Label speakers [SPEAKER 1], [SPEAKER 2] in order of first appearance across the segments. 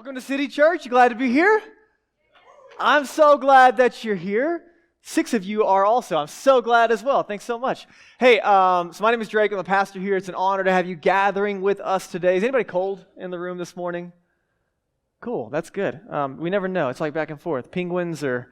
[SPEAKER 1] Welcome to City Church. You glad to be here? I'm so glad that you're here. 6 of you are also. I'm so glad as well. Thanks so much. Hey, so my name is Drake. I'm the pastor here. It's an honor to have you gathering with us today. Is anybody cold in the room this morning? Cool. That's good. We never know. It's like back and forth. Penguins or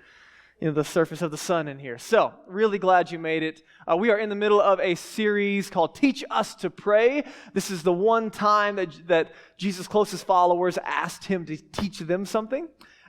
[SPEAKER 1] the surface of the sun in here. So, really glad you made it. We are in the middle of a series called Teach Us to Pray. This is the one time that Jesus' closest followers asked him to teach them something.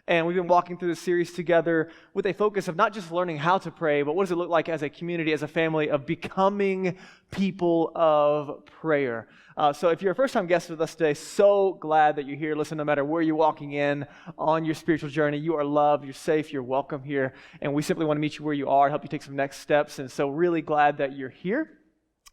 [SPEAKER 1] And we've been walking through this series together with a focus of not just learning how to pray, but what does it look like as a community, as a family, of becoming people of prayer. So if you're a first-time guest with us today, so glad that you're here. Listen, no matter where you're walking in on your spiritual journey, you are loved, you're safe, you're welcome here. And we simply want to meet you where you are, help you take some next steps. And so really glad that you're here.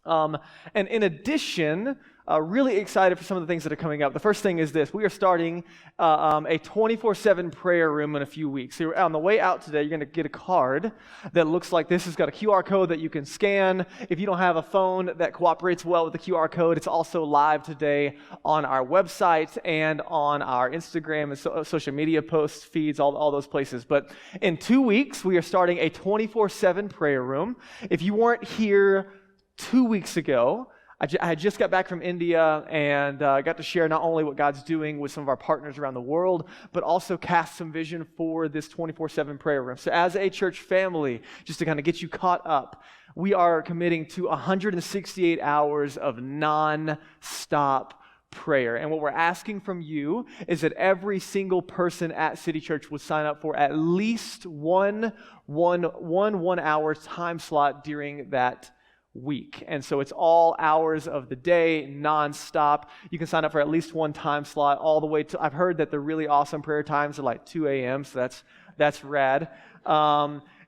[SPEAKER 1] And in addition, really excited for some of the things that are coming up. The first thing is this. We are starting a 24/7 prayer room in a few weeks. So on the way out today, you're going to get a card that looks like this. It's got a QR code that you can scan. If you don't have a phone that cooperates well with the QR code, it's also live today on our website and on our Instagram and social media posts, feeds, all those places. But in 2 weeks, we are starting a 24/7 prayer room. If you weren't here 2 weeks ago, I had just got back from India and got to share not only what God's doing with some of our partners around the world, but also cast some vision for this 24/7 prayer room. So as a church family, just to kind of get you caught up, we are committing to 168 hours of non-stop prayer. And what we're asking from you is that every single person at City Church would sign up for at least one hour time slot during that week. And so it's all hours of the day, non-stop. You can sign up for at least one time slot all the way to, I've heard that the really awesome prayer times are like 2 a.m., so that's rad.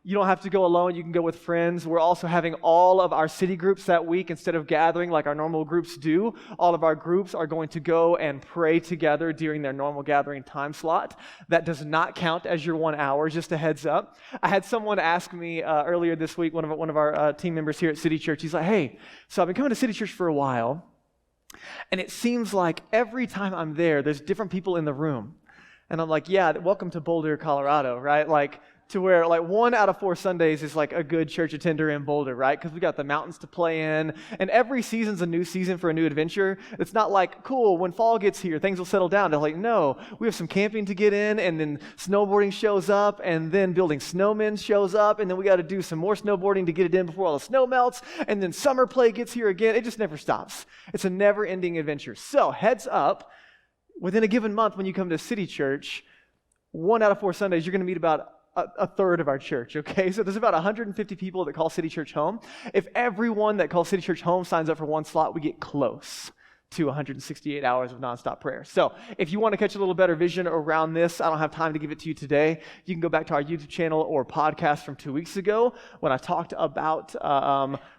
[SPEAKER 1] You don't have to go alone. You can go with friends. We're also having all of our city groups that week. Instead of gathering like our normal groups do, all of our groups are going to go and pray together during their normal gathering time slot. That does not count as your 1 hour, just a heads up. I had someone ask me earlier this week, one of our team members here at City Church, he's like, hey, so I've been coming to City Church for a while, and it seems like every time I'm there, there's different people in the room. And I'm like, yeah, welcome to Boulder, Colorado, right? Like, to where like 1 out of 4 Sundays is like a good church attender in Boulder, right? Because we got the mountains to play in, and every season's a new season for a new adventure. It's not like, cool, when fall gets here, things will settle down. They're like, no, we have some camping to get in, and then snowboarding shows up, and then building snowmen shows up, and then we got to do some more snowboarding to get it in before all the snow melts, and then summer play gets here again. It just never stops. It's a never-ending adventure. So heads up, within a given month when you come to City Church, 1 out of 4 Sundays, you're going to meet about a third of our church, okay? So there's about 150 people that call City Church home. If everyone that calls City Church home signs up for one slot, we get close to 168 hours of nonstop prayer. So if you want to catch a little better vision around this, I don't have time to give it to you today. You can go back to our YouTube channel or podcast from 2 weeks ago when I talked about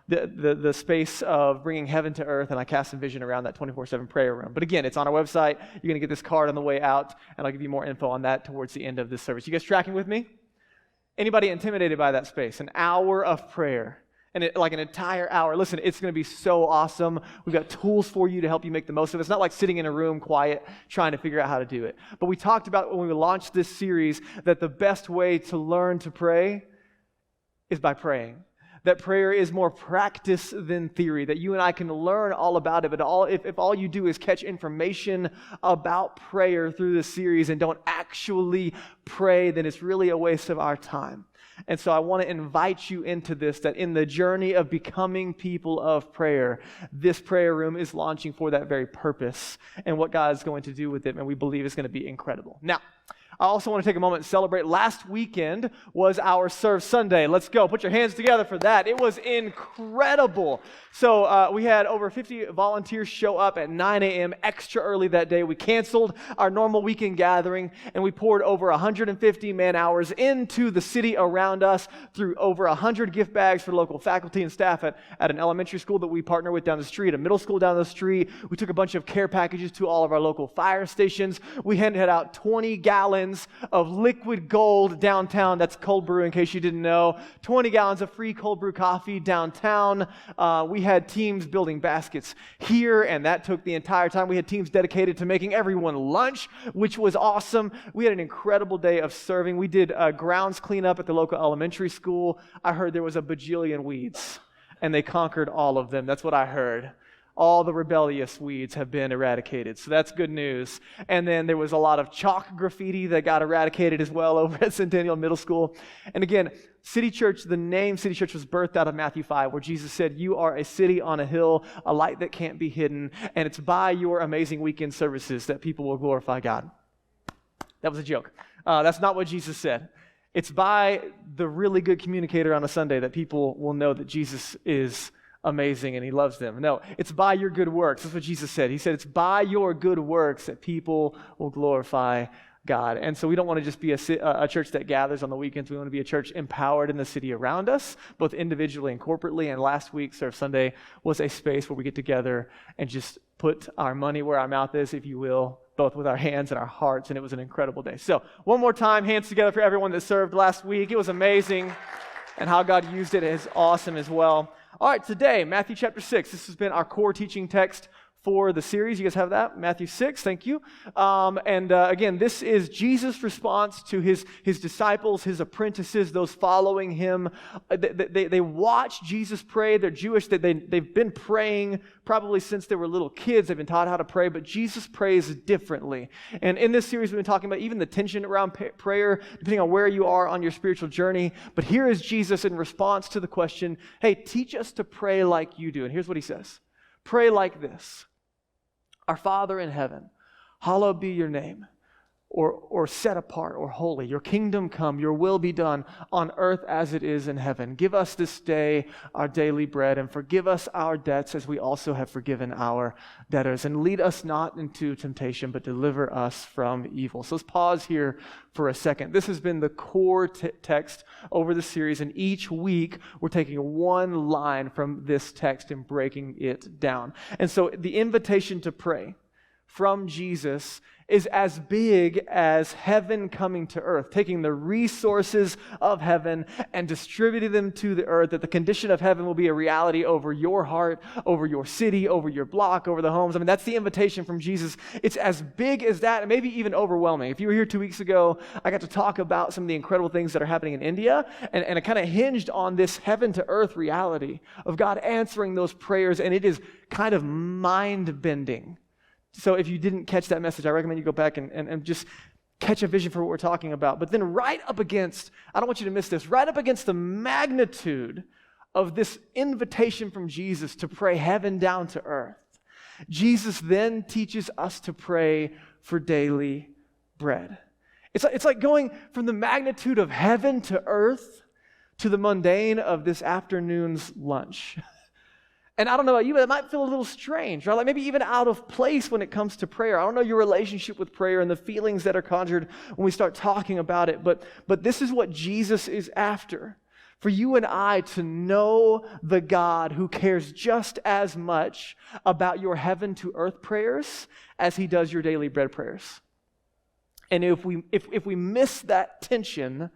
[SPEAKER 1] the space of bringing heaven to earth, and I cast some vision around that 24/7 prayer room. But again, it's on our website. You're going to get this card on the way out, and I'll give you more info on that towards the end of this service. You guys tracking with me? Anybody intimidated by that space? An hour of prayer. And like an entire hour. Listen, it's going to be so awesome. We've got tools for you to help you make the most of it. It's not like sitting in a room quiet trying to figure out how to do it. But we talked about when we launched this series that the best way to learn to pray is by praying. That prayer is more practice than theory, that you and I can learn all about it, but if all you do is catch information about prayer through this series and don't actually pray, then it's really a waste of our time. And so I want to invite you into this, that in the journey of becoming people of prayer, this prayer room is launching for that very purpose and what God is going to do with it, and we believe it's going to be incredible. Now, I also want to take a moment and celebrate. Last weekend was our Serve Sunday. Let's go. Put your hands together for that. It was incredible. So we had over 50 volunteers show up at 9 a.m. extra early that day. We canceled our normal weekend gathering, and we poured over 150 man-hours into the city around us through over 100 gift bags for local faculty and staff at an elementary school that we partner with down the street, a middle school down the street. We took a bunch of care packages to all of our local fire stations. We handed out 20-gallon gallons of liquid gold downtown. That's cold brew, in case you didn't know. 20 gallons of free cold brew coffee downtown. We had teams building baskets here, and that took the entire time. We had teams dedicated to making everyone lunch, which was awesome. We had an incredible day of serving. We did grounds cleanup at the local elementary school. I heard there was a bajillion weeds, and they conquered all of them. That's what I heard. All the rebellious weeds have been eradicated. So that's good news. And then there was a lot of chalk graffiti that got eradicated as well over at Centennial Middle School. And again, City Church, the name City Church was birthed out of Matthew 5, where Jesus said, "You are a city on a hill, a light that can't be hidden, and it's by your amazing weekend services that people will glorify God." That was a joke. That's not what Jesus said. It's by the really good communicator on a Sunday that people will know that Jesus is amazing and he loves them. No, it's by your good works. That's what Jesus said. He said it's by your good works that people will glorify God. And so we don't want to just be a church that gathers on the weekends. We want to be a church empowered in the city around us, both individually and corporately. And last week, Serve Sunday was a space where we get together and just put our money where our mouth is, if you will, both with our hands and our hearts. And it was an incredible day. So one more time, hands together for everyone that served last week. It was amazing. And how God used it is awesome as well. All right, today, Matthew chapter 6. This has been our core teaching text for the series. You guys have that? Matthew 6, thank you. Again, this is Jesus' response to his disciples, his apprentices, those following him. They watch Jesus pray. They're Jewish. They've been praying probably since they were little kids. They've been taught how to pray, but Jesus prays differently. And in this series, we've been talking about even the tension around prayer, depending on where you are on your spiritual journey. But here is Jesus in response to the question, hey, teach us to pray like you do. And here's what he says. Pray like this. Our Father in heaven, hallowed be your name, or set apart or holy. Your kingdom come, your will be done on earth as it is in heaven. Give us this day our daily bread, and forgive us our debts as we also have forgiven our debtors. And lead us not into temptation, but deliver us from evil. So let's pause here for a second. This has been the core text over the series, and each week we're taking one line from this text and breaking it down. And so the invitation to pray from Jesus is as big as heaven coming to earth, taking the resources of heaven and distributing them to the earth, that the condition of heaven will be a reality over your heart, over your city, over your block, over the homes. I mean, that's the invitation from Jesus. It's as big as that, and maybe even overwhelming. If you were here 2 weeks ago, I got to talk about some of the incredible things that are happening in India, and it kind of hinged on this heaven to earth reality of God answering those prayers, and it is kind of mind-bending. So if you didn't catch that message, I recommend you go back and just catch a vision for what we're talking about. But then right up against, I don't want you to miss this, right up against the magnitude of this invitation from Jesus to pray heaven down to earth, Jesus then teaches us to pray for daily bread. It's like going from the magnitude of heaven to earth to the mundane of this afternoon's lunch. And I don't know about you, but it might feel a little strange, right? Like maybe even out of place when it comes to prayer. I don't know your relationship with prayer and the feelings that are conjured when we start talking about it, but this is what Jesus is after. For you and I to know the God who cares just as much about your heaven to earth prayers as he does your daily bread prayers. And if we miss that tension,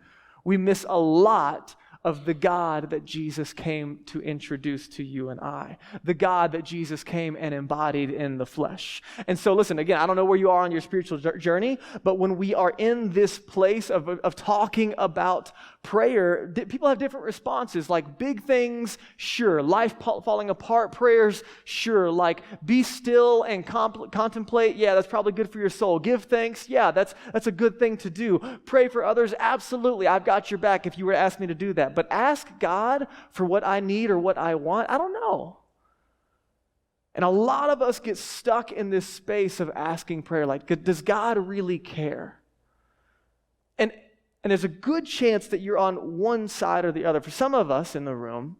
[SPEAKER 1] we miss a lot of the God that Jesus came to introduce to you and I, the God that Jesus came and embodied in the flesh. And so listen, again, I don't know where you are on your spiritual journey, but when we are in this place of talking about prayer, people have different responses, like big things, sure, life falling apart, prayers, sure, like be still and contemplate, yeah, that's probably good for your soul. Give thanks, yeah, that's a good thing to do. Pray for others, absolutely, I've got your back if you were to ask me to do that. But ask God for what I need or what I want, I don't know. And a lot of us get stuck in this space of asking prayer, like, does God really care? And there's a good chance that you're on one side or the other. For some of us in the room,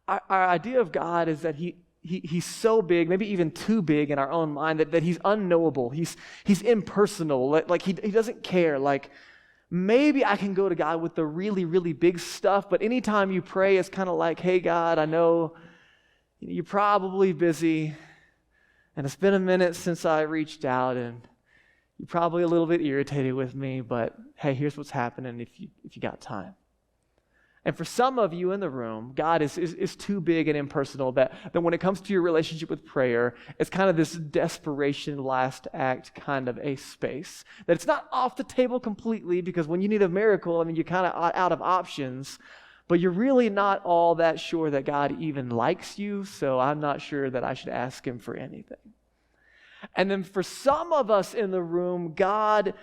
[SPEAKER 1] our idea of God is that He's so big, maybe even too big in our own mind, that He's unknowable. He's impersonal. Like He doesn't care. Like, maybe I can go to God with the really, really big stuff, but anytime you pray, it's kind of like, hey, God, I know you're probably busy, and it's been a minute since I reached out, and You're probably a little bit irritated with me, but hey, here's what's happening if you got time. And for some of you in the room, God is too big and impersonal that when it comes to your relationship with prayer, it's kind of this desperation last act kind of a space. That it's not off the table completely, because when you need a miracle, I mean, you're kind of out of options, but you're really not all that sure that God even likes you, so I'm not sure that I should ask him for anything. And then for some of us in the room, God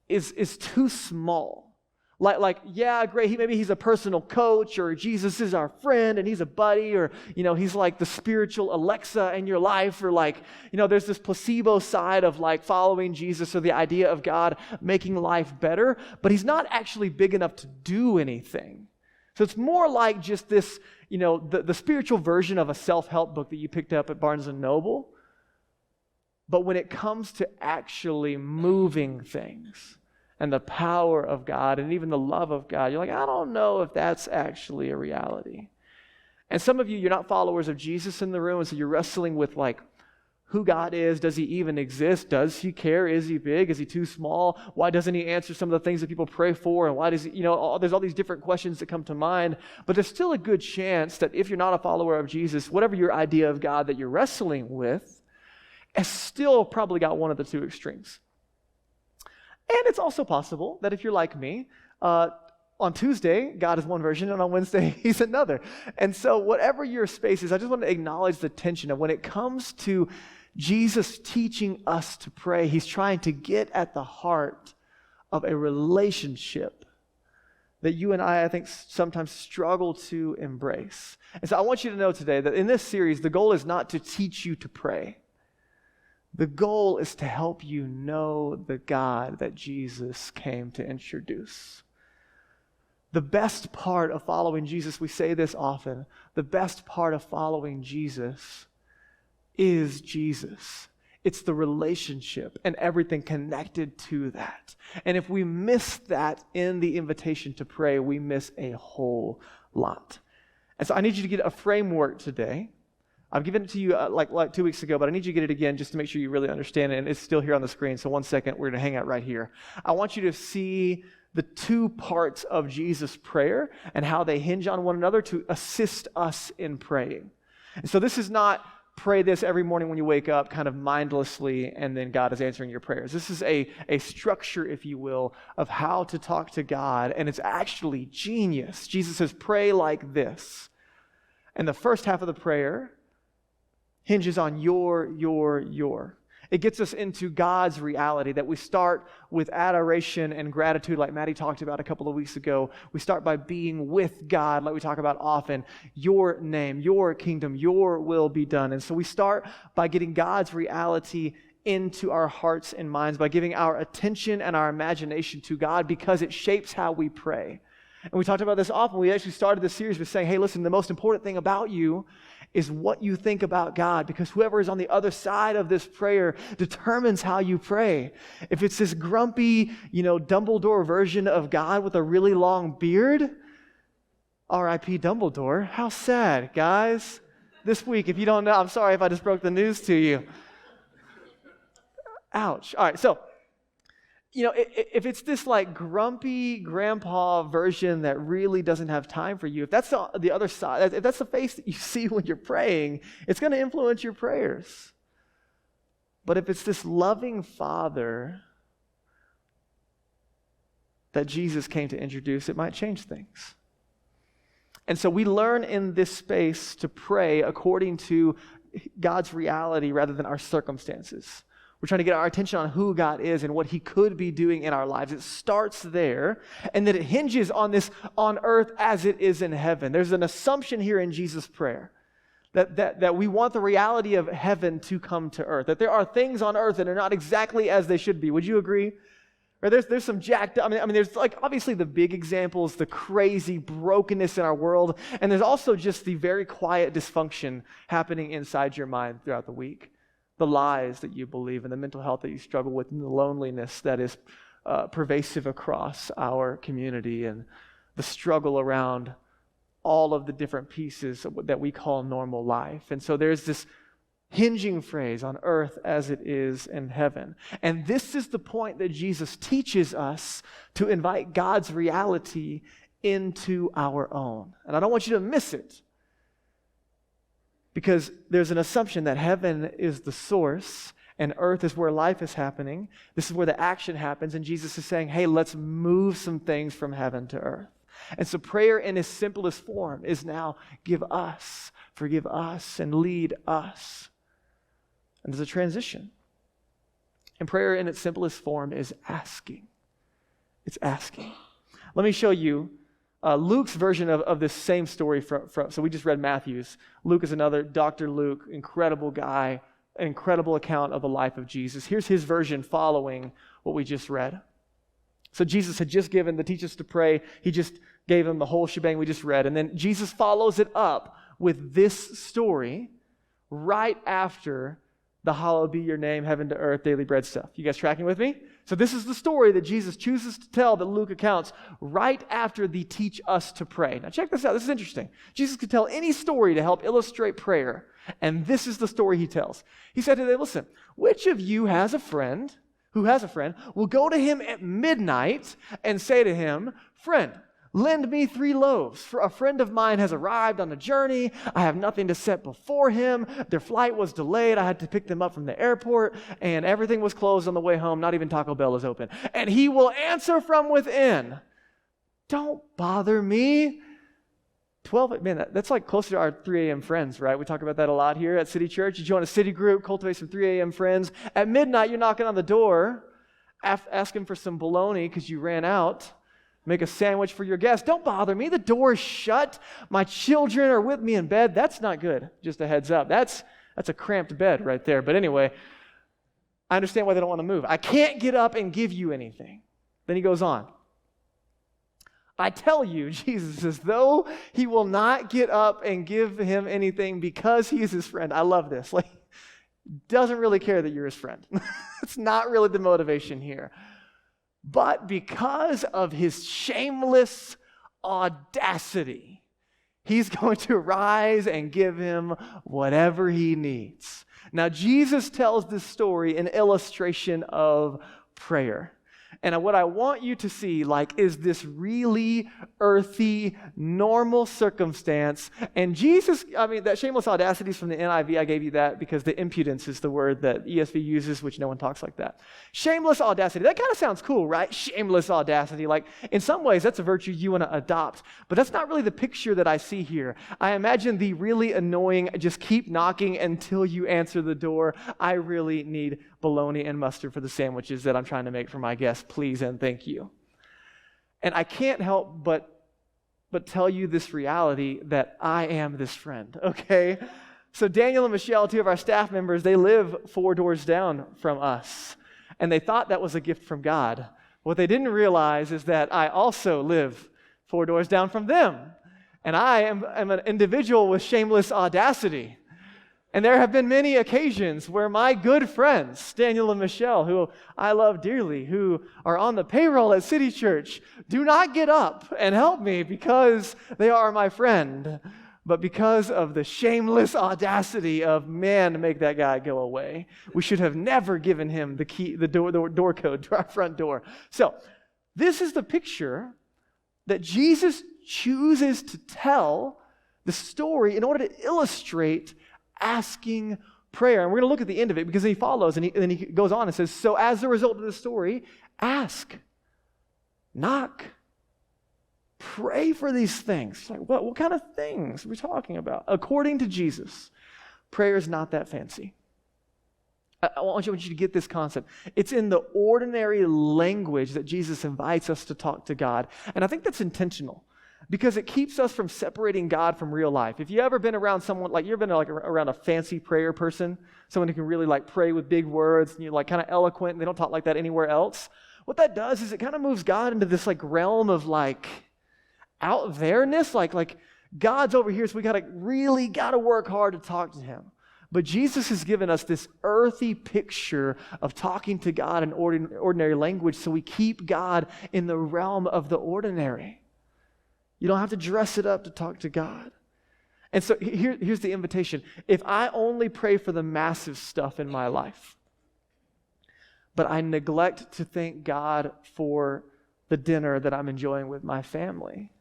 [SPEAKER 1] is too small. Like, yeah, great, maybe he's a personal coach, or Jesus is our friend and he's a buddy, or, he's like the spiritual Alexa in your life, or like, there's this placebo side of like following Jesus, or the idea of God making life better, but he's not actually big enough to do anything. So it's more like just this, the spiritual version of a self-help book that you picked up at Barnes & Noble. But when it comes to actually moving things, and the power of God, and even the love of God, you're like, I don't know if that's actually a reality. And some of you, you're not followers of Jesus in the room, and so you're wrestling with like, who God is. Does he even exist? Does he care? Is he big? Is he too small? Why doesn't he answer some of the things that people pray for? And why does he, there's all these different questions that come to mind. But there's still a good chance that if you're not a follower of Jesus, whatever your idea of God that you're wrestling with, has still probably got one of the two extremes. And it's also possible that if you're like me, on Tuesday, God is one version, and on Wednesday, he's another. And so whatever your space is, I just want to acknowledge the tension of when it comes to Jesus teaching us to pray, he's trying to get at the heart of a relationship that you and I think, sometimes struggle to embrace. And so I want you to know today that in this series, the goal is not to teach you to pray. The goal is to help you know the God that Jesus came to introduce. The best part of following Jesus, we say this often, the best part of following Jesus is Jesus. It's the relationship and everything connected to that. And if we miss that in the invitation to pray, we miss a whole lot. And so I need you to get a framework today. I've given it to you like 2 weeks ago, but I need you to get it again just to make sure you really understand it. And it's still here on the screen, so 1 second, we're going to hang out right here. I want you to see the two parts of Jesus' prayer and how they hinge on one another to assist us in praying. And so this is not pray this every morning when you wake up kind of mindlessly and then God is answering your prayers. This is a structure, if you will, of how to talk to God, and it's actually genius. Jesus says, pray like this. And the first half of the prayer hinges on your. It gets us into God's reality, that we start with adoration and gratitude like Maddie talked about a couple of weeks ago. We start by being with God like we talk about often. Your name, your kingdom, your will be done. And so we start by getting God's reality into our hearts and minds, by giving our attention and our imagination to God, because it shapes how we pray. And we talked about this often. We actually started this series with saying, hey, listen, the most important thing about you is what you think about God, because whoever is on the other side of this prayer determines how you pray. If it's this grumpy, Dumbledore version of God with a really long beard, R.I.P. Dumbledore, how sad, guys. This week, if you don't know, I'm sorry if I just broke the news to you. Ouch. All right, so if it's this like grumpy grandpa version that really doesn't have time for you, if that's the other side, if that's the face that you see when you're praying, it's going to influence your prayers. But if it's this loving Father that Jesus came to introduce, it might change things. And so we learn in this space to pray according to God's reality rather than our circumstances. We're trying to get our attention on who God is and what he could be doing in our lives. It starts there, and then it hinges on this on earth as it is in heaven. There's an assumption here in Jesus' prayer that we want the reality of heaven to come to earth, that there are things on earth that are not exactly as they should be. Would you agree? Or there's some jacked up, I mean, there's like obviously the big examples, the crazy brokenness in our world, and there's also just the very quiet dysfunction happening inside your mind throughout the week. The lies that you believe and the mental health that you struggle with and the loneliness that is pervasive across our community and the struggle around all of the different pieces that we call normal life. And so there's this hinging phrase, on earth as it is in heaven. And this is the point that Jesus teaches us to invite God's reality into our own. And I don't want you to miss it, because there's an assumption that heaven is the source and earth is where life is happening. This is where the action happens. And Jesus is saying, hey, let's move some things from heaven to earth. And so prayer in its simplest form is now give us, forgive us, and lead us. And there's a transition. And prayer in its simplest form is asking. It's asking. Let me show you Luke's version of this same story. So we just read Matthew's. Luke is another, Dr. Luke, incredible guy, an incredible account of the life of Jesus. Here's his version following what we just read. So Jesus had just given the teach us to pray. He just gave them the whole shebang we just read. And then Jesus follows it up with this story right after the hallowed be your name, heaven to earth, daily bread stuff. You guys tracking with me? So this is the story that Jesus chooses to tell that Luke accounts right after the teach us to pray. Now check this out. This is interesting. Jesus could tell any story to help illustrate prayer. And this is the story he tells. He said to them, listen, which of you has a friend, will go to him at midnight and say to him, friend, lend me 3 loaves, for a friend of mine has arrived on a journey. I have nothing to set before him. Their flight was delayed. I had to pick them up from the airport, and everything was closed on the way home. Not even Taco Bell is open. And he will answer from within, don't bother me. 12, man, that's like closer to our 3 a.m. friends, right? We talk about that a lot here at City Church. You join a city group, cultivate some 3 a.m. friends. At midnight, you're knocking on the door, asking for some bologna because you ran out. Make a sandwich for your guests. Don't bother me. The door is shut. My children are with me in bed. That's not good. Just a heads up. That's a cramped bed right there. But anyway, I understand why they don't want to move. I can't get up and give you anything. Then he goes on. I tell you, Jesus says, though he will not get up and give him anything because he is his friend. I love this. Like, doesn't really care that you're his friend. It's not really the motivation here. But because of his shameless audacity, he's going to rise and give him whatever he needs. Now, Jesus tells this story in illustration of prayer. And what I want you to see, is this really earthy, normal circumstance. And Jesus, that shameless audacity is from the NIV. I gave you that because the impudence is the word that ESV uses, which no one talks like that. Shameless audacity. That kind of sounds cool, right? Shameless audacity. In some ways, that's a virtue you want to adopt. But that's not really the picture that I see here. I imagine the really annoying, just keep knocking until you answer the door. I really need bologna and mustard for the sandwiches that I'm trying to make for my guests. Please and thank you. And I can't help but tell you this reality that I am this friend, okay? So Daniel and Michelle, 2 of our staff members, they live 4 doors down from us. And they thought that was a gift from God. What they didn't realize is that I also live 4 doors down from them. And I am an individual with shameless audacity. And there have been many occasions where my good friends, Daniel and Michelle, who I love dearly, who are on the payroll at City Church, do not get up and help me because they are my friend, but because of the shameless audacity of man to make that guy go away. We should have never given him the key, the door code to our front door. So this is the picture that Jesus chooses to tell the story in order to illustrate asking prayer. And we're going to look at the end of it because he follows and then he goes on and says, so as a result of the story, ask, knock, pray for these things. Like, what kind of things are we talking about? According to Jesus, prayer is not that fancy. I want you to get this concept. It's in the ordinary language that Jesus invites us to talk to God. And I think that's intentional, because it keeps us from separating God from real life. If you've ever been around someone, you've been around a fancy prayer person, someone who can really pray with big words, and you're kind of eloquent, and they don't talk like that anywhere else. What that does is it kind of moves God into this realm of out there-ness, like God's over here, so we really got to work hard to talk to him. But Jesus has given us this earthy picture of talking to God in ordinary language, so we keep God in the realm of the ordinary. You don't have to dress it up to talk to God. And so here's the invitation. If I only pray for the massive stuff in my life, but I neglect to thank God for the dinner that I'm enjoying with my family,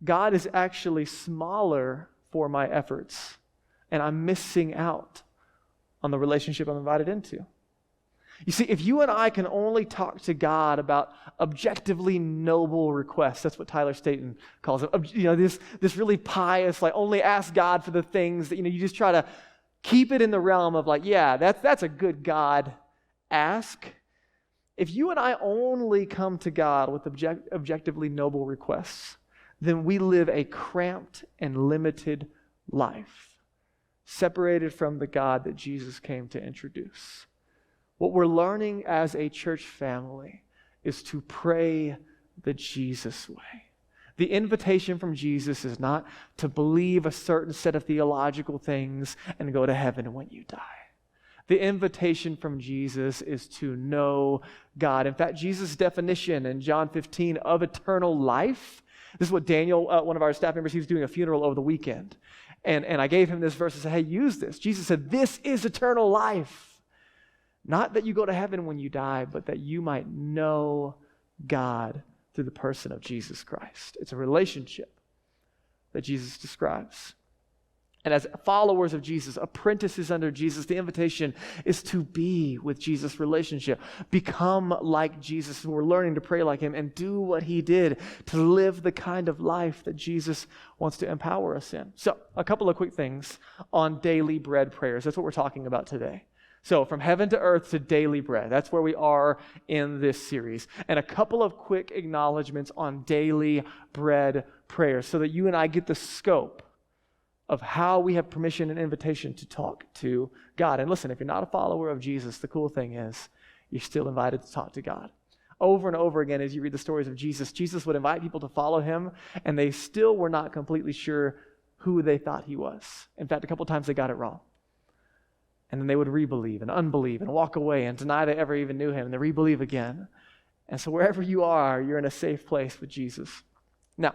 [SPEAKER 1] God is actually smaller for my efforts, and I'm missing out on the relationship I'm invited into. You see, if you and I can only talk to God about objectively noble requests, that's what Tyler Staton calls it, this really pious, like only ask God for the things that, you just try to keep it in the realm of like, yeah, that's a good God ask. If you and I only come to God with objectively noble requests, then we live a cramped and limited life, separated from the God that Jesus came to introduce. What we're learning as a church family is to pray the Jesus way. The invitation from Jesus is not to believe a certain set of theological things and go to heaven when you die. The invitation from Jesus is to know God. In fact, Jesus' definition in John 15 of eternal life, this is what Daniel, one of our staff members, he was doing a funeral over the weekend. And I gave him this verse and said, hey, use this. Jesus said, this is eternal life. Not that you go to heaven when you die, but that you might know God through the person of Jesus Christ. It's a relationship that Jesus describes. And as followers of Jesus, apprentices under Jesus, the invitation is to be with Jesus' relationship. Become like Jesus. We're learning to pray like him and do what he did to live the kind of life that Jesus wants to empower us in. So, a couple of quick things on daily bread prayers. That's what we're talking about today. So from heaven to earth to daily bread. That's where we are in this series. And a couple of quick acknowledgments on daily bread prayers so that you and I get the scope of how we have permission and invitation to talk to God. And listen, if you're not a follower of Jesus, the cool thing is you're still invited to talk to God. Over and over again, as you read the stories of Jesus, Jesus would invite people to follow him, and they still were not completely sure who they thought he was. In fact, a couple times they got it wrong. And then they would rebelieve and unbelieve and walk away and deny they ever even knew him, and they rebelieve again. And so wherever you are, you're in a safe place with Jesus. Now,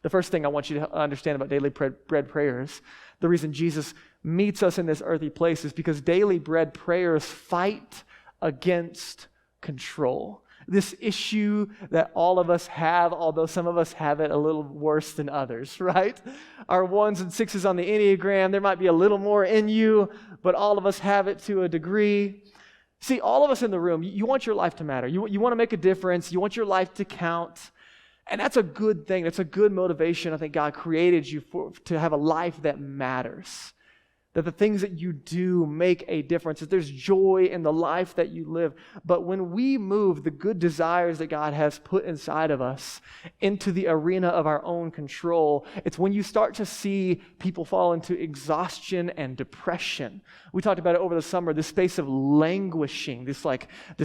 [SPEAKER 1] the first thing I want you to understand about daily bread prayers, the reason Jesus meets us in this earthy place is because daily bread prayers fight against control. This issue that all of us have, although some of us have it a little worse than others, right? Our 1s and 6s on the Enneagram, there might be a little more in you, but all of us have it to a degree. See, all of us in the room, you want your life to matter. You want to make a difference. You want your life to count. And that's a good thing. That's a good motivation. I think God created you to have a life that matters. That the things that you do make a difference, that there's joy in the life that you live. But when we move the good desires that God has put inside of us into the arena of our own control, it's when you start to see people fall into exhaustion and depression. We talked about it over the summer, this space of languishing, this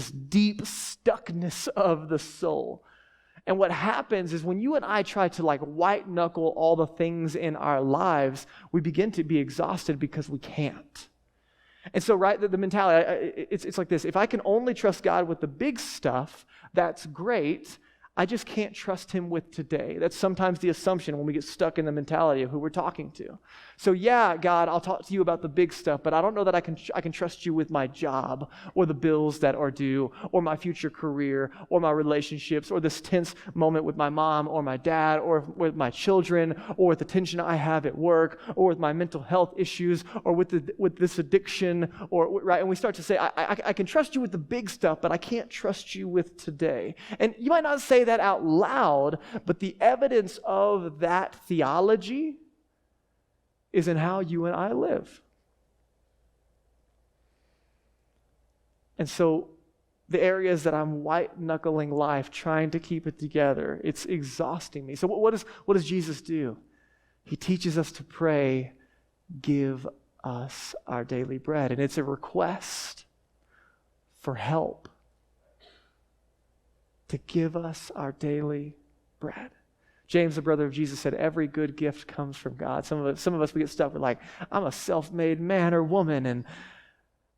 [SPEAKER 1] deep stuckness of the soul. And what happens is when you and I try to white knuckle all the things in our lives, we begin to be exhausted because we can't. And so, right, the mentality, it's like this. If I can only trust God with the big stuff, that's great. I just can't trust him with today. That's sometimes the assumption when we get stuck in the mentality of who we're talking to. So yeah, God, I'll talk to you about the big stuff, but I don't know that I can trust you with my job or the bills that are due or my future career or my relationships or this tense moment with my mom or my dad or with my children or with the tension I have at work or with my mental health issues or with this addiction or right. And we start to say, I can trust you with the big stuff, but I can't trust you with today. And you might not say that out loud, but the evidence of that theology is in how you and I live. And so the areas that I'm white-knuckling life, trying to keep it together, it's exhausting me. So what does Jesus do? He teaches us to pray, give us our daily bread. And it's a request for help. To give us our daily bread. James, the brother of Jesus, said every good gift comes from God. Some of us we get stuck with I'm a self-made man or woman, and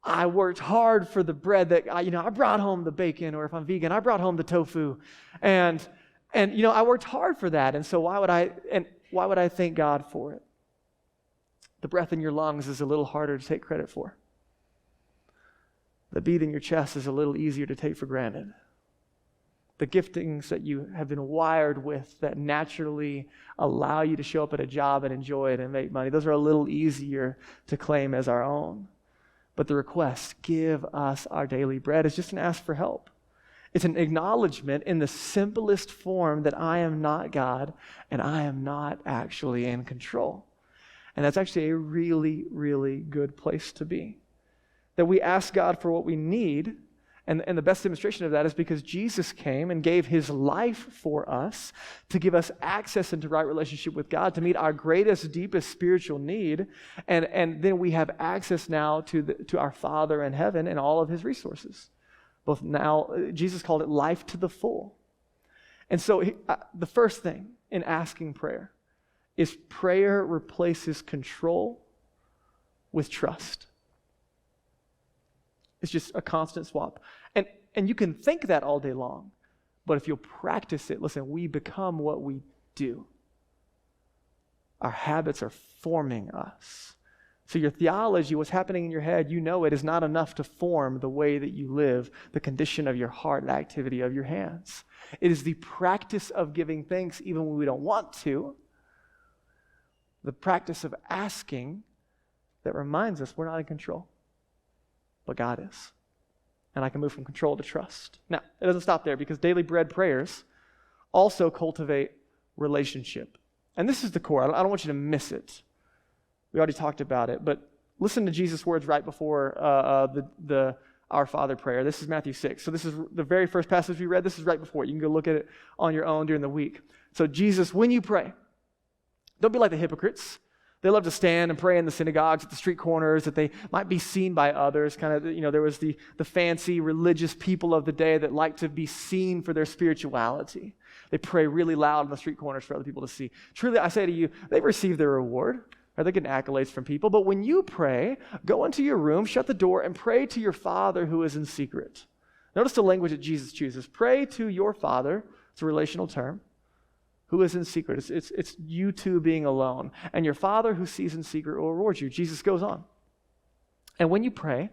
[SPEAKER 1] I worked hard for the bread that I brought home the bacon, or if I'm vegan, I brought home the tofu, and I worked hard for that. And so why would I thank God for it? The breath in your lungs is a little harder to take credit for. The beat in your chest is a little easier to take for granted. The giftings that you have been wired with that naturally allow you to show up at a job and enjoy it and make money, those are a little easier to claim as our own. But the request, give us our daily bread, is just an ask for help. It's an acknowledgement in the simplest form that I am not God and I am not actually in control. And that's actually a really, really good place to be. That we ask God for what we need. And the best demonstration of that is because Jesus came and gave his life for us to give us access into right relationship with God, to meet our greatest, deepest spiritual need. And then we have access now to our Father in heaven and all of his resources. Both now, Jesus called it life to the full. And so the first thing in asking prayer is prayer replaces control with trust. It's just a constant swap. And you can think that all day long, but if you'll practice it, listen, we become what we do. Our habits are forming us. So your theology, what's happening in your head, you know it is not enough to form the way that you live, the condition of your heart, the activity of your hands. It is the practice of giving thanks even when we don't want to, the practice of asking that reminds us we're not in control. But God is. And I can move from control to trust. Now, it doesn't stop there because daily bread prayers also cultivate relationship. And this is the core. I don't want you to miss it. We already talked about it, but listen to Jesus' words right before the Our Father prayer. This is Matthew 6. So this is the very first passage we read. This is right before it. You can go look at it on your own during the week. So Jesus, when you pray, don't be like the hypocrites. They love to stand and pray in the synagogues at the street corners that they might be seen by others. Kind of, there was the fancy religious people of the day that like to be seen for their spirituality. They pray really loud on the street corners for other people to see. Truly, I say to you, they've received their reward. Or they get accolades from people. But when you pray, go into your room, shut the door, and pray to your Father who is in secret. Notice the language that Jesus chooses. Pray to your Father. It's a relational term. Who is in secret. It's you two being alone. And your Father who sees in secret will reward you. Jesus goes on. And when you pray,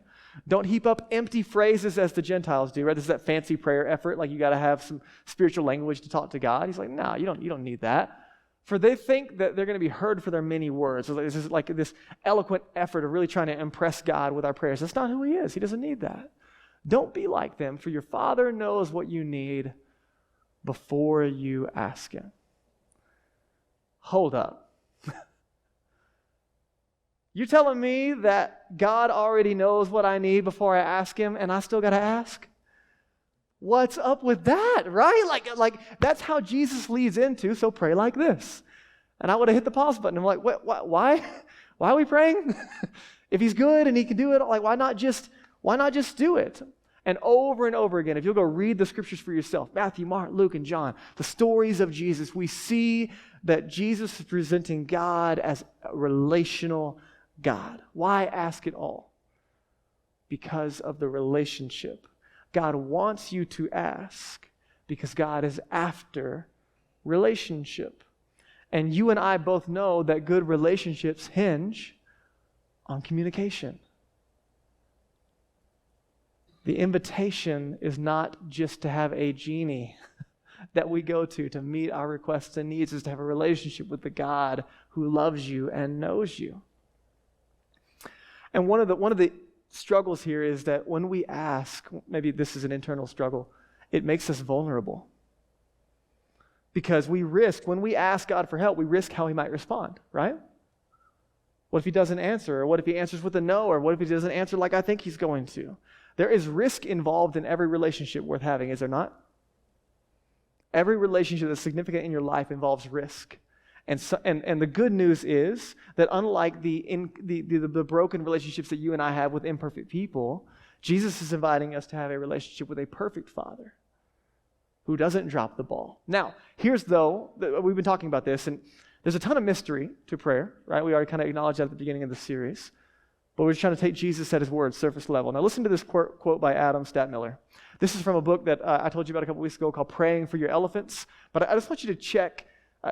[SPEAKER 1] don't heap up empty phrases as the Gentiles do, right? This is that fancy prayer effort, like you got to have some spiritual language to talk to God. He's like, no, you don't need that. For they think that they're going to be heard for their many words. So this is like this eloquent effort of really trying to impress God with our prayers. That's not who he is. He doesn't need that. Don't be like them, for your Father knows what you need before you ask him. Hold up. You're telling me that God already knows what I need before I ask him, and I still got to ask? What's up with that, right? Like that's how Jesus leads into, so pray like this. And I would have hit the pause button. I'm like, what, why? Why are we praying? If he's good and he can do it, like why not just do it? And over again, if you'll go read the scriptures for yourself, Matthew, Mark, Luke, and John, the stories of Jesus, we see that Jesus is presenting God as a relational God. Why ask it all? Because of the relationship. God wants you to ask because God is after relationship. And you and I both know that good relationships hinge on communication. The invitation is not just to have a genie that we go to meet our requests and needs, is to have a relationship with the God who loves you and knows you. And one of the struggles here is that when we ask, maybe this is an internal struggle, it makes us vulnerable. Because we risk, when we ask God for help, we risk how he might respond, right? What if he doesn't answer? Or what if he answers with a no? Or what if he doesn't answer like I think he's going to? There is risk involved in every relationship worth having, is there not? Every relationship that's significant in your life involves risk. And the good news is that unlike the broken relationships that you and I have with imperfect people, Jesus is inviting us to have a relationship with a perfect Father who doesn't drop the ball. Now, we've been talking about this, and there's a ton of mystery to prayer, right? We already kind of acknowledged that at the beginning of the series. But we're just trying to take Jesus at his word, surface level. Now listen to this quote by Adam Statmiller. This is from a book that I told you about a couple weeks ago called Praying for Your Elephants. But I just want you to check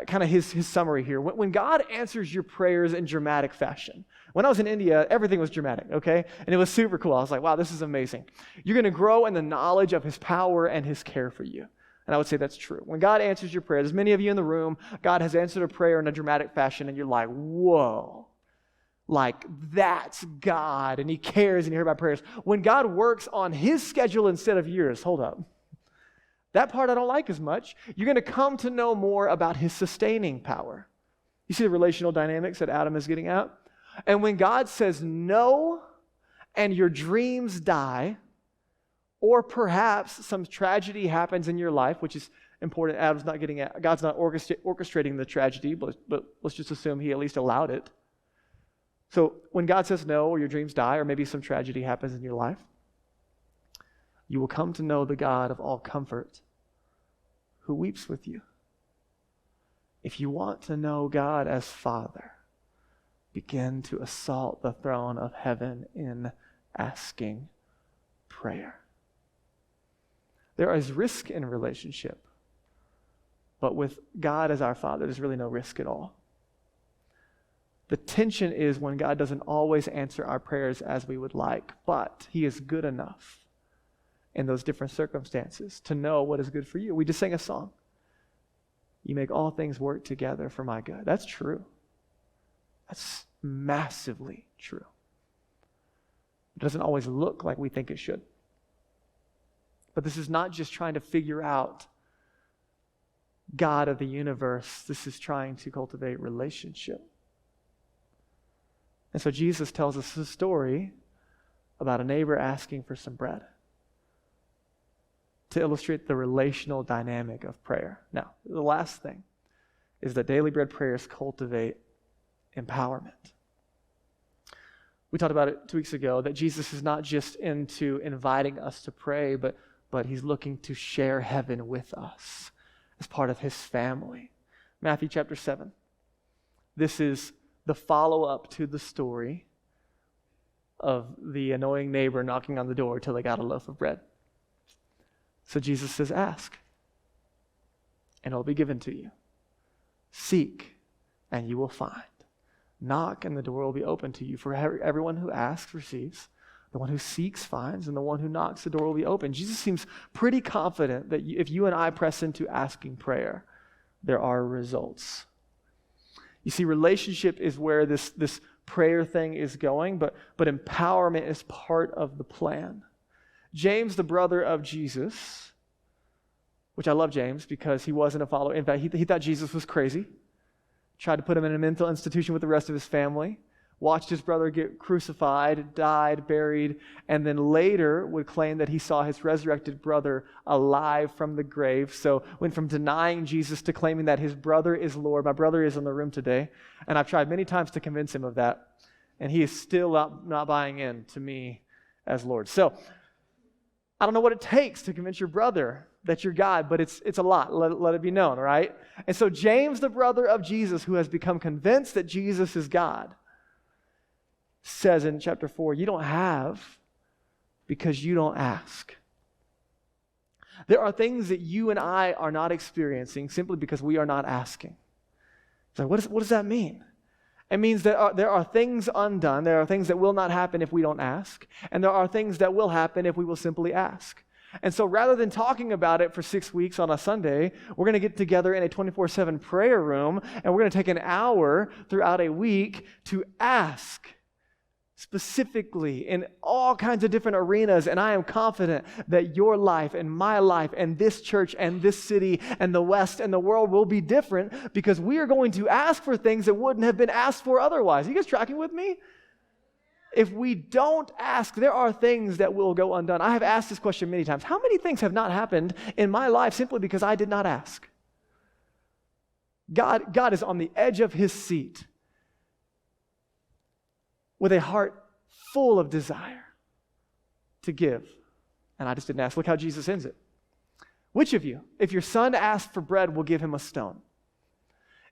[SPEAKER 1] kind of his summary here. When God answers your prayers in dramatic fashion, when I was in India, everything was dramatic, okay? And it was super cool. I was like, wow, this is amazing. You're going to grow in the knowledge of his power and his care for you. And I would say that's true. When God answers your prayers, as many of you in the room, God has answered a prayer in a dramatic fashion, and you're like, whoa, like that's God, and he cares, and you hear about prayers. When God works on his schedule instead of yours, hold up. That part I don't like as much. You're going to come to know more about his sustaining power. You see the relational dynamics that Adam is getting at? And when God says no, and your dreams die, or perhaps some tragedy happens in your life, which is important. Adam's not getting at, God's not orchestrating the tragedy, but let's just assume he at least allowed it. So when God says no, or your dreams die, or maybe some tragedy happens in your life, you will come to know the God of all comfort who weeps with you. If you want to know God as Father, begin to assault the throne of heaven in asking prayer. There is risk in a relationship, but with God as our Father, there's really no risk at all. The tension is when God doesn't always answer our prayers as we would like, but he is good enough in those different circumstances to know what is good for you. We just sang a song. You make all things work together for my good. That's true. That's massively true. It doesn't always look like we think it should. But this is not just trying to figure out God of the universe. This is trying to cultivate relationship. And so Jesus tells us a story about a neighbor asking for some bread to illustrate the relational dynamic of prayer. Now, the last thing is that daily bread prayers cultivate empowerment. We talked about it 2 weeks ago, that Jesus is not just into inviting us to pray, but he's looking to share heaven with us as part of his family. Matthew chapter 7. This is the follow-up to the story of the annoying neighbor knocking on the door till they got a loaf of bread. So Jesus says, ask, and it'll be given to you. Seek, and you will find. Knock, and the door will be open to you. For everyone who asks receives. The one who seeks finds, and the one who knocks, the door will be open. Jesus seems pretty confident that if you and I press into asking prayer, there are results. You see, relationship is where this prayer thing is going, but empowerment is part of the plan. James, the brother of Jesus, which I love James because he wasn't a follower. In fact, he thought Jesus was crazy. Tried to put him in a mental institution with the rest of his family. Watched his brother get crucified, died, buried, and then later would claim that he saw his resurrected brother alive from the grave. So went from denying Jesus to claiming that his brother is Lord. My brother is in the room today, and I've tried many times to convince him of that, and he is still not buying in to me as Lord. So I don't know what it takes to convince your brother that you're God, but it's a lot. Let it be known, right? And so James, the brother of Jesus, who has become convinced that Jesus is God, says in chapter 4, you don't have because you don't ask. There are things that you and I are not experiencing simply because we are not asking. So what does that mean? It means that there are things undone. There are things that will not happen if we don't ask. And there are things that will happen if we will simply ask. And so rather than talking about it for 6 weeks on a Sunday, we're going to get together in a 24/7 prayer room, and we're going to take an hour throughout a week to ask specifically in all kinds of different arenas. And I am confident that your life and my life and this church and this city and the West and the world will be different because we are going to ask for things that wouldn't have been asked for otherwise. Are you guys tracking with me? If we don't ask, there are things that will go undone. I have asked this question many times. How many things have not happened in my life simply because I did not ask? God is on the edge of his seat with a heart full of desire to give. And I just didn't ask. Look how Jesus ends it. Which of you, if your son asks for bread, will give him a stone?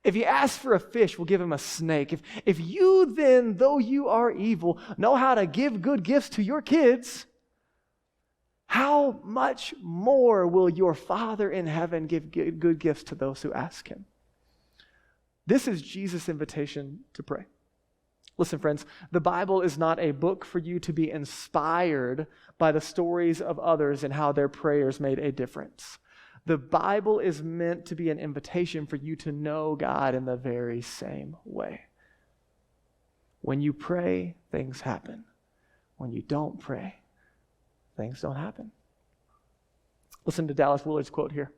[SPEAKER 1] If he asks for a fish, we'll give him a snake. If you then, though you are evil, know how to give good gifts to your kids, how much more will your Father in heaven give good gifts to those who ask him? This is Jesus' invitation to pray. Listen, friends, the Bible is not a book for you to be inspired by the stories of others and how their prayers made a difference. The Bible is meant to be an invitation for you to know God in the very same way. When you pray, things happen. When you don't pray, things don't happen. Listen to Dallas Willard's quote here.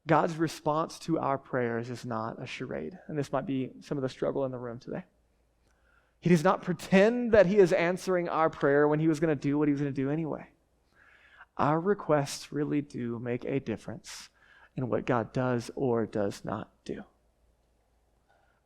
[SPEAKER 1] God's response to our prayers is not a charade. And this might be some of the struggle in the room today. He does not pretend that he is answering our prayer when he was going to do what he was going to do anyway. Our requests really do make a difference in what God does or does not do.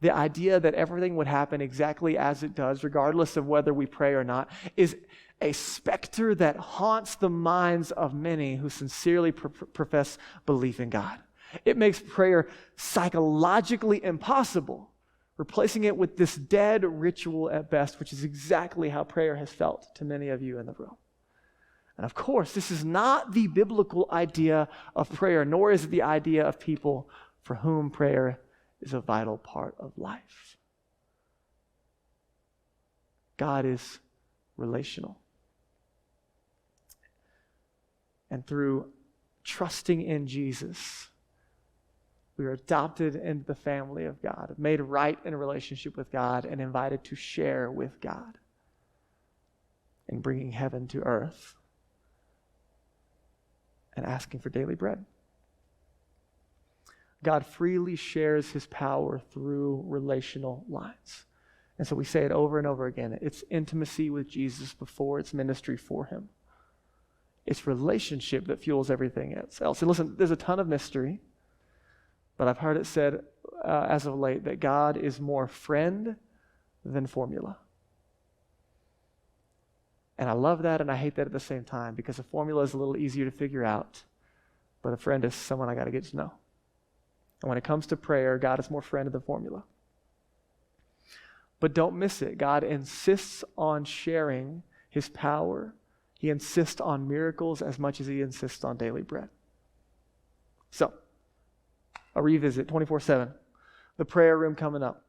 [SPEAKER 1] The idea that everything would happen exactly as it does, regardless of whether we pray or not, is a specter that haunts the minds of many who sincerely profess belief in God. It makes prayer psychologically impossible, replacing it with this dead ritual at best, which is exactly how prayer has felt to many of you in the room. And of course, this is not the biblical idea of prayer, nor is it the idea of people for whom prayer is a vital part of life. God is relational. And through trusting in Jesus, we are adopted into the family of God, made right in a relationship with God, and invited to share with God in bringing heaven to earth and asking for daily bread. God freely shares his power through relational lines. And so we say it over and over again. It's intimacy with Jesus before it's ministry for him. It's relationship that fuels everything else. And listen, there's a ton of mystery, but I've heard it said as of late that God is more friend than formula. And I love that and I hate that at the same time, because a formula is a little easier to figure out, but a friend is someone I got to get to know. And when it comes to prayer, God is more friend than formula. But don't miss it. God insists on sharing his power. He insists on miracles as much as he insists on daily bread. So, a revisit 24/7. The prayer room coming up.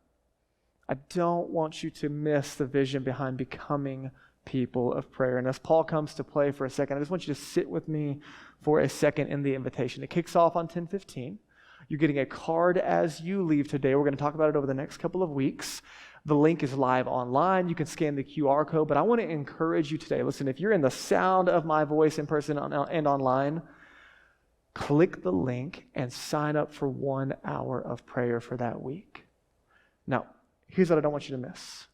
[SPEAKER 1] I don't want you to miss the vision behind becoming people of prayer. And as Paul comes to play for a second, I just want you to sit with me for a second in the invitation. It kicks off on 10:15. You're getting a card as you leave today. We're going to talk about it over the next couple of weeks. The link is live online. You can scan the QR code, but I want to encourage you today. Listen, if you're in the sound of my voice in person and online, click the link and sign up for 1 hour of prayer for that week. Now, here's what I don't want you to miss.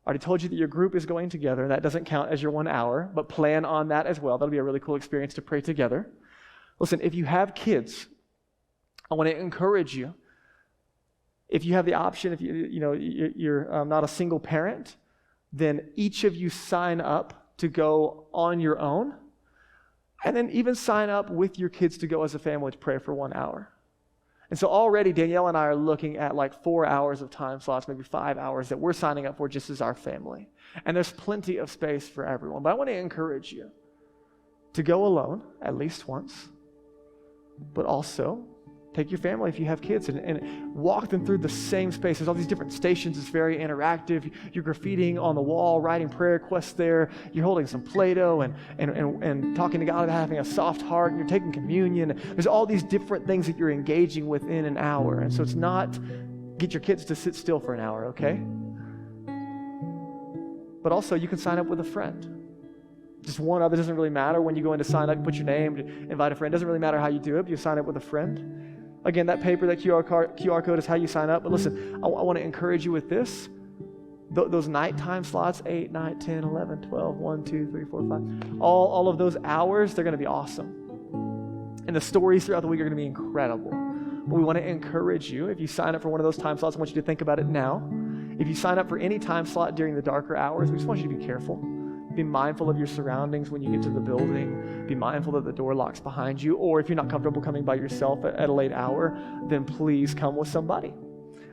[SPEAKER 1] I already told you that your group is going together. That doesn't count as your 1 hour, but plan on that as well. That'll be a really cool experience to pray together. Listen, if you have kids, I want to encourage you. If you have the option, if you're not a single parent, then each of you sign up to go on your own, and then even sign up with your kids to go as a family to pray for 1 hour. And so already Danielle and I are looking at like 4 hours of time slots, maybe 5 hours that we're signing up for just as our family. And there's plenty of space for everyone. But I want to encourage you to go alone at least once, but also take your family if you have kids and walk them through the same space. There's all these different stations. It's very interactive. You're graffitiing on the wall, writing prayer requests there. You're holding some Play-Doh and talking to God about having a soft heart. And you're taking communion. There's all these different things that you're engaging within an hour. And so it's not get your kids to sit still for an hour, okay? But also you can sign up with a friend. Just one other, doesn't really matter. When you go in to sign up, put your name, invite a friend. Doesn't really matter how you do it, but you sign up with a friend. Again, that paper, that QR code is how you sign up. But listen, I want to encourage you with this. Those nighttime slots, 8, 9, 10, 11, 12, 1, 2, 3, 4, 5. All of those hours, they're going to be awesome. And the stories throughout the week are going to be incredible. But we want to encourage you, if you sign up for one of those time slots, I want you to think about it now. If you sign up for any time slot during the darker hours, we just want you to be careful. Be mindful of your surroundings when you get to the building. Be mindful that the door locks behind you. Or if you're not comfortable coming by yourself at a late hour, then please come with somebody.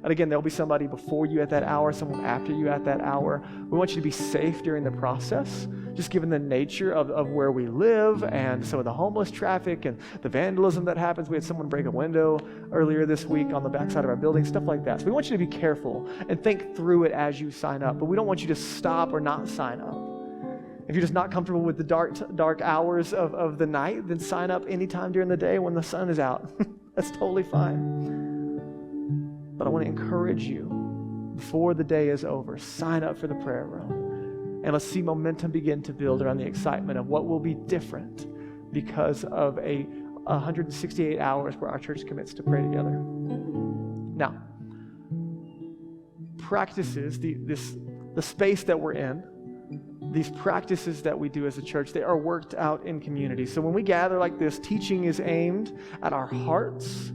[SPEAKER 1] And again, there'll be somebody before you at that hour, someone after you at that hour. We want you to be safe during the process. just given the nature of where we live and some of the homeless traffic and the vandalism that happens. We had someone break a window earlier this week on the backside of our building, stuff like that. So we want you to be careful and think through it as you sign up, but we don't want you to stop or not sign up. If you're just not comfortable with the dark hours of the night, then sign up anytime during the day when the sun is out. That's totally fine. But I want to encourage you, before the day is over, sign up for the prayer room. And let's see momentum begin to build around the excitement of what will be different because of 168 hours where our church commits to pray together. Now, practices, the space that we're in, these practices that we do as a church, they are worked out in community. So when we gather like this, teaching is aimed at our hearts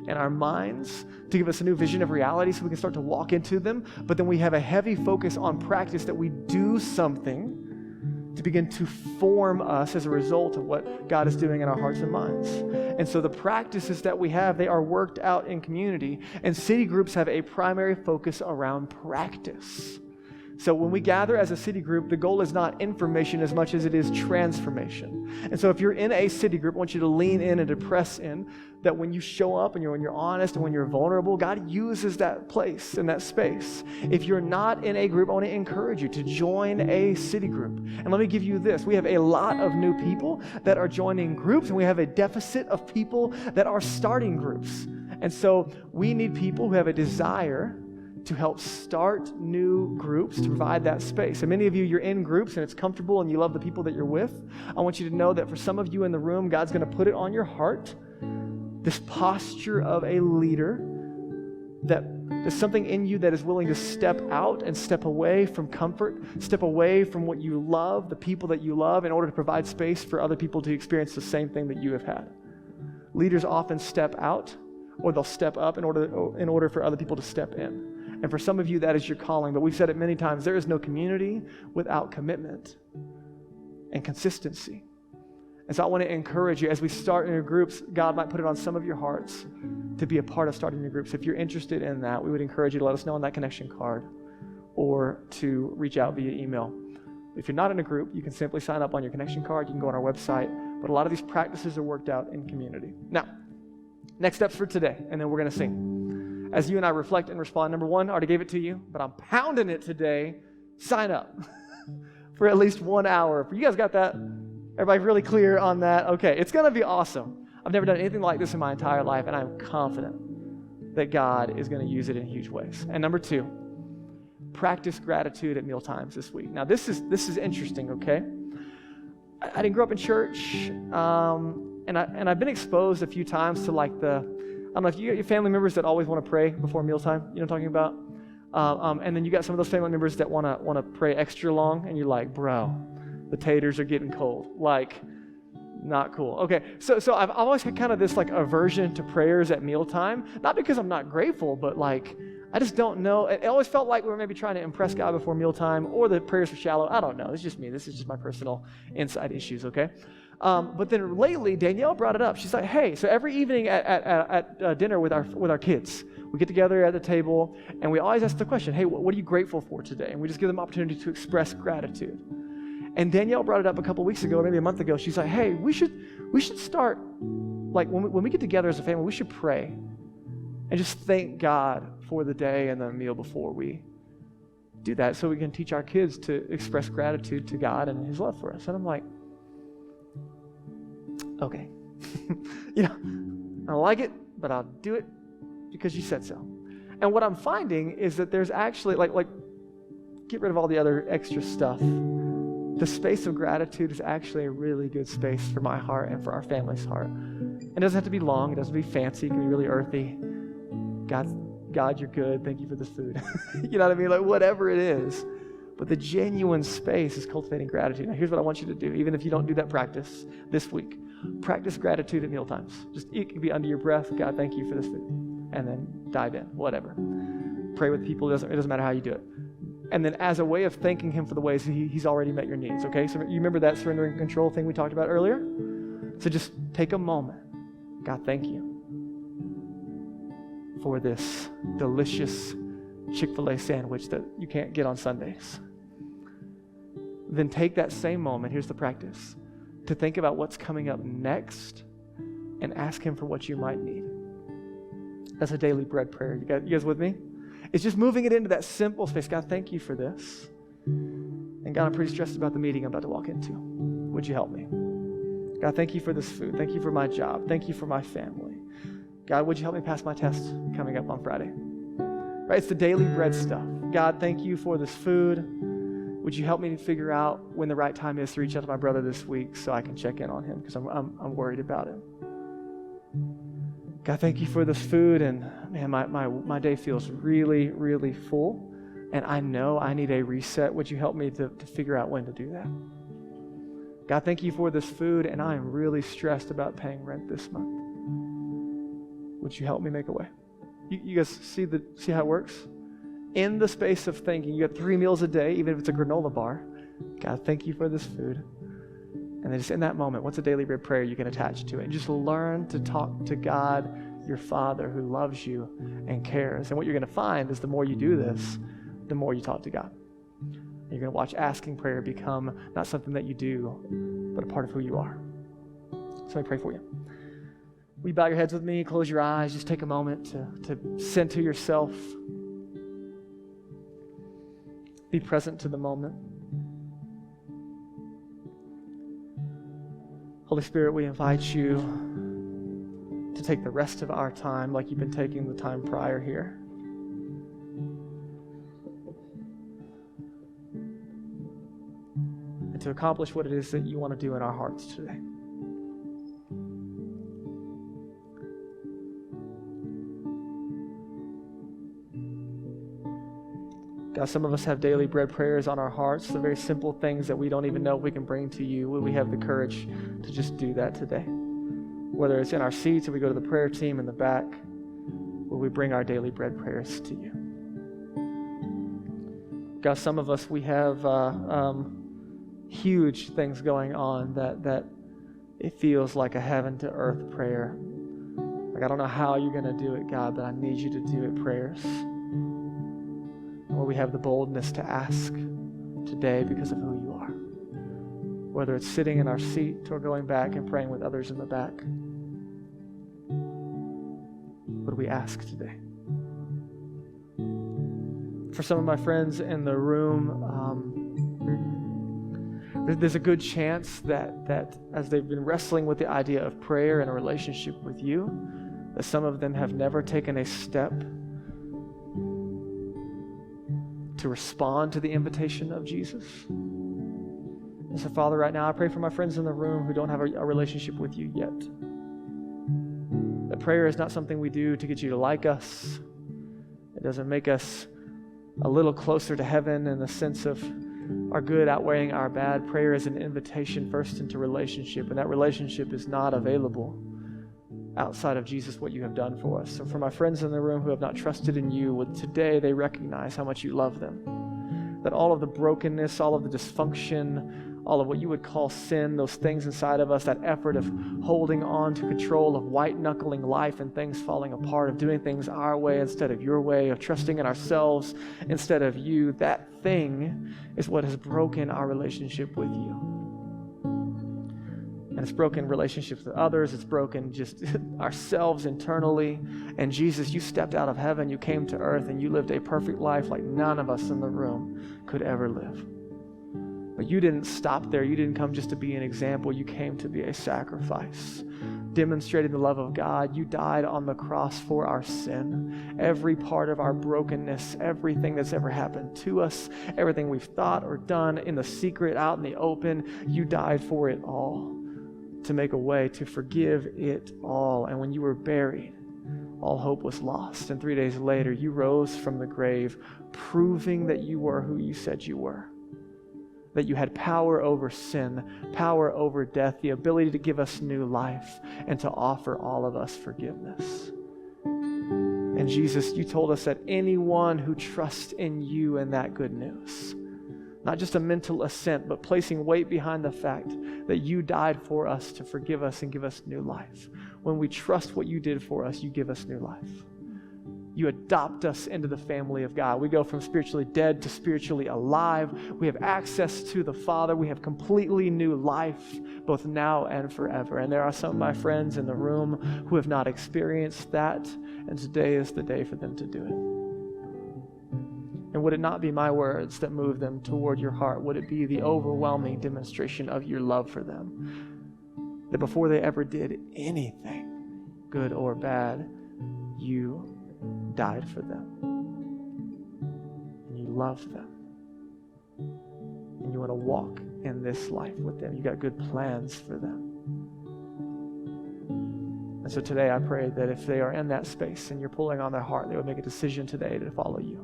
[SPEAKER 1] and our minds to give us a new vision of reality so we can start to walk into them. But then we have a heavy focus on practice, that we do something to begin to form us as a result of what God is doing in our hearts and minds. And so the practices that we have, they are worked out in community. And city groups have a primary focus around practice. So when we gather as a city group, the goal is not information as much as it is transformation. And so if you're in a city group, I want you to lean in and to press in that when you show up and when you're honest and when you're vulnerable, God uses that place and that space. If you're not in a group, I want to encourage you to join a city group. And let me give you this. We have a lot of new people that are joining groups, and we have a deficit of people that are starting groups. And so we need people who have a desire to help start new groups, to provide that space. And many of you, you're in groups and it's comfortable and you love the people that you're with. I want you to know that for some of you in the room, God's going to put it on your heart, this posture of a leader, that there's something in you that is willing to step out and step away from comfort, step away from what you love, the people that you love, in order to provide space for other people to experience the same thing that you have had. Leaders often step out, or they'll step up in order for other people to step in. And for some of you, that is your calling. But we've said it many times, there is no community without commitment and consistency. And so I want to encourage you, as we start in your groups, God might put it on some of your hearts to be a part of starting your groups. If you're interested in that, we would encourage you to let us know on that connection card or to reach out via email. If you're not in a group, you can simply sign up on your connection card. You can go on our website. But a lot of these practices are worked out in community. Now, next steps for today, and then we're going to sing. As you and I reflect and respond, number one, I already gave it to you, but I'm pounding it today. Sign up for at least 1 hour. You guys got that? Everybody really clear on that? Okay, it's going to be awesome. I've never done anything like this in my entire life, and I'm confident that God is going to use it in huge ways. And number two, practice gratitude at meal times this week. Now, this is interesting, okay? I didn't grow up in church, and I've been exposed a few times to like I don't know if you got your family members that always want to pray before mealtime, you know what I'm talking about? And then you got some of those family members that want to pray extra long, and you're like, bro, the taters are getting cold. Like, not cool. Okay, so I've always had kind of this like aversion to prayers at mealtime, not because I'm not grateful, but like, I just don't know. It always felt like we were maybe trying to impress God before mealtime, or the prayers were shallow. I don't know. It's just me. This is just my personal inside issues, okay? But then lately, Danielle brought it up. She's like, hey, so every evening at dinner with our kids, we get together at the table, and we always ask the question, hey, what are you grateful for today? And we just give them opportunity to express gratitude. And Danielle brought it up a couple weeks ago, maybe a month ago. She's like, hey, we should start, like when we get together as a family, we should pray and just thank God for the day and the meal before we do that, so we can teach our kids to express gratitude to God and His love for us. And I'm like, okay, I don't like it, but I'll do it because you said so. And what I'm finding is that there's actually, like get rid of all the other extra stuff. The space of gratitude is actually a really good space for my heart and for our family's heart. It doesn't have to be long. It doesn't have to be fancy. It can be really earthy. God, you're good. Thank you for this food. You know what I mean? Like whatever it is. But the genuine space is cultivating gratitude. Now, here's what I want you to do, even if you don't do that practice this week. Practice gratitude at mealtimes. It could be under your breath. God, thank you for this food. And then dive in, whatever. Pray with people. It doesn't matter how you do it. And then as a way of thanking Him for the ways He's already met your needs, okay? So you remember that surrendering control thing we talked about earlier? So just take a moment. God, thank you for this delicious Chick-fil-A sandwich that you can't get on Sundays. then take that same moment, here's the practice, to think about what's coming up next and ask him for what you might need. That's a daily bread prayer. You guys with me? It's just moving it into that simple space. God, thank you for this. And God, I'm pretty stressed about the meeting I'm about to walk into. Would you help me? God, thank you for this food. Thank you for my job. Thank you for my family. God, would you help me pass my test coming up on Friday? Right? It's the daily bread stuff. God, thank you for this food. Would you help me to figure out when the right time is to reach out to my brother this week so I can check in on him because I'm worried about him. God, thank you for this food, and man, my day feels really, really full, and I know I need a reset. Would you help me to figure out when to do that? God, thank you for this food, and I am really stressed about paying rent this month. Would you help me make a way? You guys see how it works? In the space of thinking, you have 3 meals a day, even if it's a granola bar. God, thank you for this food. And then just in that moment, what's a daily bread prayer you can attach to it? And just learn to talk to God, your Father, who loves you and cares. And what you're going to find is the more you do this, the more you talk to God. And you're going to watch asking prayer become not something that you do, but a part of who you are. So let me pray for you. Will you bow your heads with me? Close your eyes. Just take a moment to center yourself. Be present to the moment. Holy Spirit, we invite you to take the rest of our time like you've been taking the time prior here. And to accomplish what it is that you want to do in our hearts today. God, some of us have daily bread prayers on our hearts, the very simple things that we don't even know we can bring to you. Will we have the courage to just do that today? Whether it's in our seats or we go to the prayer team in the back, will we bring our daily bread prayers to you? God, some of us, we have huge things going on that it feels like a heaven to earth prayer. Like, I don't know how you're going to do it, God, but I need you to do it prayers. Where we have the boldness to ask today because of who you are. Whether it's sitting in our seat or going back and praying with others in the back. What do we ask today? For some of my friends in the room, there's a good chance that as they've been wrestling with the idea of prayer and a relationship with you, that some of them have never taken a step to respond to the invitation of Jesus. And so, Father, right now I pray for my friends in the room who don't have a relationship with you yet. That prayer is not something we do to get you to like us. It doesn't make us a little closer to heaven in the sense of our good outweighing our bad. Prayer is an invitation first into relationship, and that relationship is not available outside of Jesus, what you have done for us. So for my friends in the room who have not trusted in you, today they recognize how much you love them. That all of the brokenness, all of the dysfunction, all of what you would call sin, those things inside of us, that effort of holding on to control, of white-knuckling life and things falling apart, of doing things our way instead of your way, of trusting in ourselves instead of you, that thing is what has broken our relationship with you. And it's broken relationships with others. It's broken just ourselves internally. And Jesus, you stepped out of heaven. You came to earth and you lived a perfect life like none of us in the room could ever live. But you didn't stop there. You didn't come just to be an example. You came to be a sacrifice, demonstrating the love of God. You died on the cross for our sin. Every part of our brokenness, everything that's ever happened to us, everything we've thought or done in the secret, out in the open, you died for it all. To make a way to forgive it all. And when you were buried, all hope was lost. And 3 days later, you rose from the grave, proving that you were who you said you were. That you had power over sin, power over death, the ability to give us new life, and to offer all of us forgiveness. And Jesus, you told us that anyone who trusts in you and that good news, not just a mental assent, but placing weight behind the fact that you died for us to forgive us and give us new life. When we trust what you did for us, you give us new life. you adopt us into the family of God. We go from spiritually dead to spiritually alive. We have access to the Father. We have completely new life, both now and forever. And there are some of my friends in the room who have not experienced that, and today is the day for them to do it. And would it not be my words that move them toward your heart? Would it be the overwhelming demonstration of your love for them? That before they ever did anything, good or bad, you died for them. And you love them. And you want to walk in this life with them. You got good plans for them. And so today I pray that if they are in that space and you're pulling on their heart, they would make a decision today to follow you.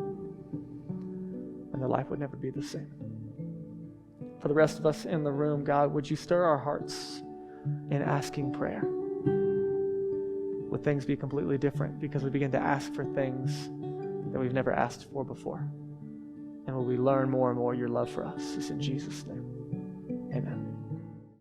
[SPEAKER 1] And their life would never be the same. For the rest of us in the room, God, would you stir our hearts in asking prayer? Would things be completely different because we begin to ask for things that we've never asked for before? And will we learn more and more your love for us? It's in Jesus' name. Amen.